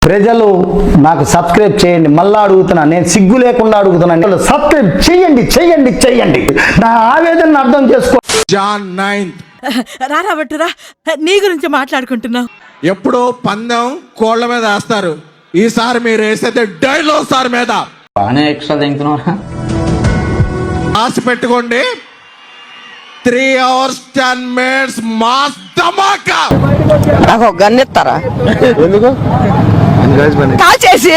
ప్రజలు నాకు సబ్స్క్రైబ్ చేయండి. మళ్ళా అడుగుతున్నా, నేను సిగ్గు లేకుండా అడుగుతున్నాను. సబ్స్క్రైబ్ చేయండి చేయండి చేయండి. నా ఆవేదనను అర్థం చేసుకో. జాన్ 9th రాబట్టురా, నీ గురించి మాట్లాడుకుంటున్నావు. ఎప్పుడో పందెం కోళ్ల మీద వేస్తారు, ఈసారి మీరు వేసేది డైనోసార్ మీద. బాగానే ఎక్స్ట్రా తింటున్నారా? ఆశ పెట్టుకోండి. 3 hours 10 minutes మాస్ ధమాకా. నాకు గన్నెత్తారా? ఎందుకు కాల్చేసి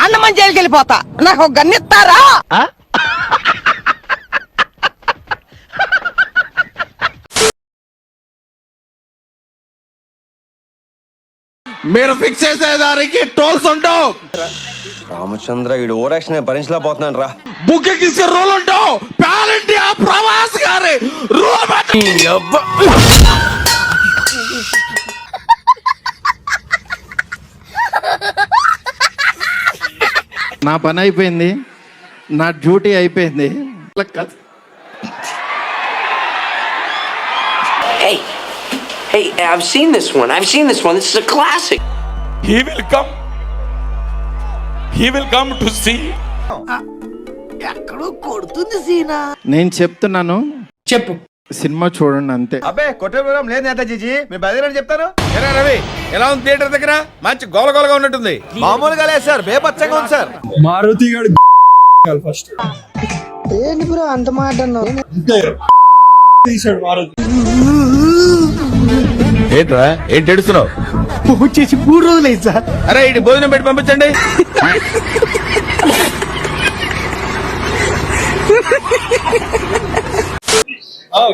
అన్నమని జైలుకి వెళ్ళిపోతా. నాకు గన్నెత్తారా? మీరు ఫిక్స్ చేసేదానికి టోల్స్ ఉండవు. రామచంద్ర ఈడు ఓరాక్షన్ భరించలేకపోతున్నాను రా. బుకింగ్ ఇచ్చే రూల్ ఉండవు. ప్యాలెంట్ ఆ ప్రవాస్ గారి రూల్. నా పని అయిపోయింది, నా డ్యూటీ అయిపోయింది. Hey, I've seen this one. This is a classic. He will come to see. ఎక్కడో కొడుతుంది సీనా. నేను చెప్తున్నాను, చెప్పు. సినిమా చూడండి అంతే. అబ్బే కొట్టే ప్రోగ్రాం లేదు నేత జీజీ, మీ బదిలని చెప్తాను. రవి ఎలా ఉంది థియేటర్ దగ్గర? మంచి గోలగోలగా ఉన్నట్టుంది. మామూలుగా లేదు సార్, బేపచ్చగా ఉంది సార్. మారుతి గారు ఫస్ట్ ఏంటి బ్రో అంత మాట అన్నావు? తీసాడు మారుతి. ఏంట్రా ఏంటి ఏడుస్తున్నావు? వచ్చేసి 3 రోజులు అయింది సార్. అరే ఇటు భోజనం పెట్టి పంపించండి.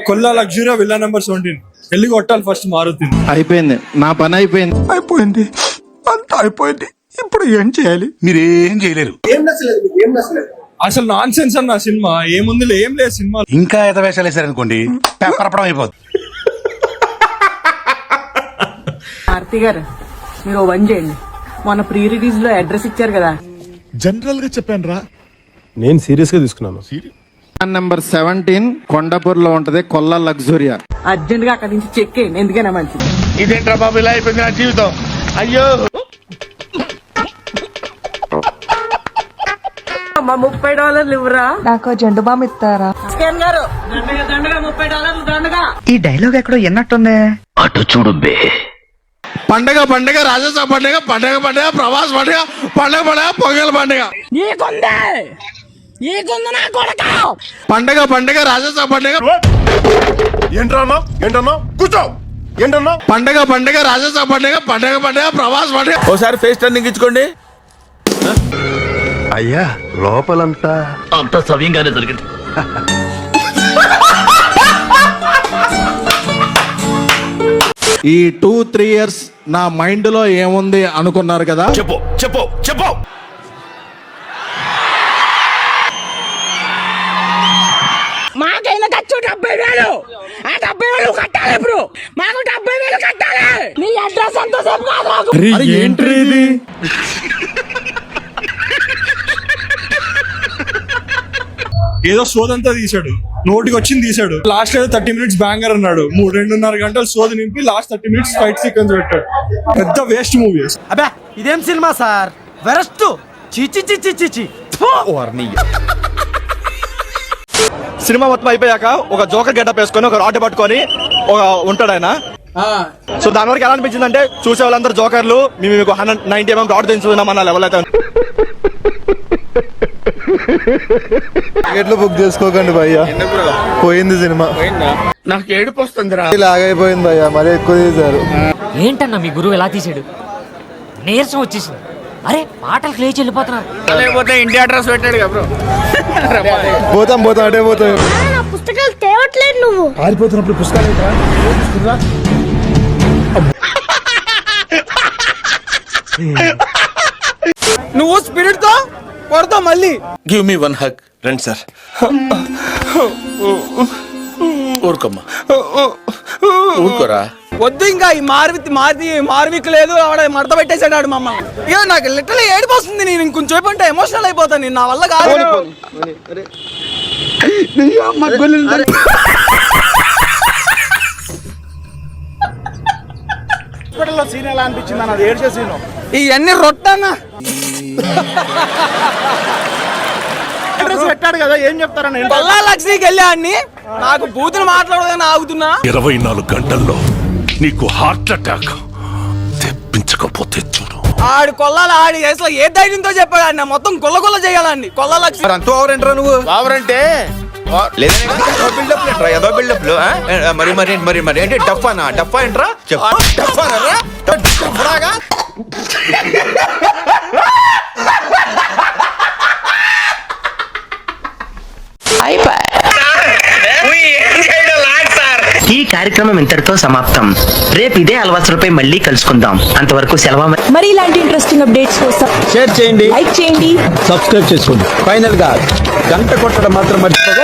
కొల్లా లగ్జరీ విల్లా నెంబర్ 17 వెళ్ళి కొట్టాలి ఫస్ట్ మారుతి. అయిపోయింది, నా పని అయిపోయింది. అయిపోయింది, అంతా అయిపోయింది. ఇప్పుడు ఏం చేయాలి? మీరేం చేయలేరు. అసలు నాన్ సెన్స్ అన్న సినిమా. ఏముంది, ఏం లేదు సినిమా. ఇంకా ఎదవేశాలు వేసారనుకోండి, పేపరపడం అయిపోద్ది. ఆర్తి గారు, మీరు ఓ పని చేయండి. మొన్న ప్రీ రిలీజ్ లో అడ్రస్ ఇచ్చారు కదా. జనరల్ గా చెప్పాను రా. నేను సీరియస్ గా తీసుకున్నాను. నెంబర్ 17 కొండపూర్లో ఉంటది, కొల్లా లగ్జూరియా. అర్జెంట్ గా అక్కడి నుంచి చెక్ చేయండి, ఎందుకైనా మంచిది. ఇదేంట్రా బాబు ఇలా అయిపోయింది నా జీవితం. అయ్యో అమ్మా, $30 ఇవ్వరా? నాకు జెండు బామ్ ఇస్తారా? స్కాన్ గారు, దండగా $30 దండగా. ఈ డైలాగ్ ఎక్కడో ఎన్నట్టుంది. అటు చూడు బే. పండగ పండగ, రాజస్థాన్ పండగ, పండగ పండగ, ప్రవాస్ పండగ, పండగ పండగ, పొంగల్ పండగ. పండగ పండగ, రాజస్థాన్ పండగ. ఏంటన్నా కూర్చో. ఏంటన్నా పండగ పండగ, రాజస్థాన్ పండగ, పండగ పండగ, ప్రవాస్ పండగ. ఓసారి ఫేస్ టర్నింగ్ ఇచ్చుకోండి. అయ్యా లోపలంతా అంత సవ్యంగానే జరిగింది. ఈ 2-3 years నా మైండ్ లో ఏముంది అనుకున్నారు కదా. చెప్పు చెప్పు చెప్పు. మాకైనా ఖర్చు 70,000. ఆ 70,000 కట్టాలి. ఇప్పుడు మాకు 70,000 కట్టాలి. నీ అడ్రస్ అంతా సేపు కాదు నాకు. ఏంటి ఇది? ఏదో సోదంతా తీసాడు, నోటికి వచ్చింది తీసాడు. లాస్ట్ ఏదో 30 minutes బ్యాంగర్ అన్నాడు. 2.5 గంటలు సోది నింపి లాస్ట్ 30 minutes ఫైట్ సీక్వెన్స్ పెట్టాడు. పెద్ద వేస్ట్ మూవీ. అబ్బా, ఇదేం సినిమా సార్, వెరస్ట్. చిచి చిచి చిచి. సినిమా మొత్తం అయిపోయాక ఒక జోకర్ గెటప్ వేసుకొని ఒక రాడ్ పట్టుకొని ఒక ఉంటాడు ఆయన. సో దాని వరకు ఎలా అనిపించింది అంటే, చూసే వాళ్ళందరూ జోకర్లు, మేము మీకు 190 mm రాడ్ దించుతున్నాం అన్న లెవెల్ అయితే. టికెట్లు బుక్ చేసుకోకండి భయ్యా, పోయింది సినిమా. నాకు ఏడుపు వస్తుందిరా. లాగైపోయింది భయ్యా, మరీ ఎక్కువ తీశారు. ఏంటన్నా మీ గురువు ఎలా తీసాడు? నీరసం వచ్చేసింది. అరే పాటలు క్లేచి వెళ్ళిపోతున్నారు. లేకపోతే ఇండియా అడ్రస్ పెట్టాడు కదా బ్రో. పోతాం అటే పోతాం. పుస్తకాలు తేవట్లేదు నువ్వు. ఆరిపోతున్నప్పుడు పుస్తకాలు నువ్వు స్పిరిట్ తో కొడతావు మళ్ళీ. Give me 1 hug. రండి సార్. ఊరుకోమ్మా, ఊరుకోరా. వద్దు ఇంకా ఈ మార్విక్ లేదు. ఆవిడ మడత పెట్టేశాడు ఆడు మమ్మల్ని. ఇక నాకు లిటరల్లీ ఏడుపు వస్తుంది. నేను ఇంకొంచెం అంటే ఎమోషనల్ అయిపోతాను. నా వల్ల కాదు. హాస్పిటల్లో సీన్ ఎలా అనిపించింది అన్నది ఏడ్చే సీను. ఇవన్నీ రొట్టనా అడ్రస్ పెట్టాడు కదా, ఏం చెప్తారని కొల్లా లక్ష్మికి వెళ్ళాన్ని నాకు బూతులు మాట్లాడదని ఆగుతున్నా. 24 గంటల్లో నీకు హార్ట్ అటాక్ తెప్పించకపోతే చూడు. ఆడు కొల్లాల ఆడి వయసులో ఏ ధైర్యంతో చెప్పాడు అన్న మొత్తం గుల్ల చేయాలండి కొల్లా లక్ష్మి. అంత ఓవరంటరా నువ్వు? ఓవరంటే బిల్డప్ ఏంట్రా? ఏదో బిల్డప్ మరి అంటే డఫానా? డఫా ఏంట్రా? డఫానరా? డఫాగా ఈ కార్యక్రమం ఇంతటితో సమాప్తం. రేపు ఇదే అలవాసులపై మళ్ళీ కలుసుకుందాం. అంతవరకు సెలవు. మరి ఇలాంటి ఇంట్రెస్టింగ్ అప్డేట్స్ కోసం షేర్ చేయండి, లైక్ చేయండి, సబ్స్క్రైబ్ చేసుకోండి. ఫైనల్ గా గంట కొట్టడం మాత్రం మర్చిపోగా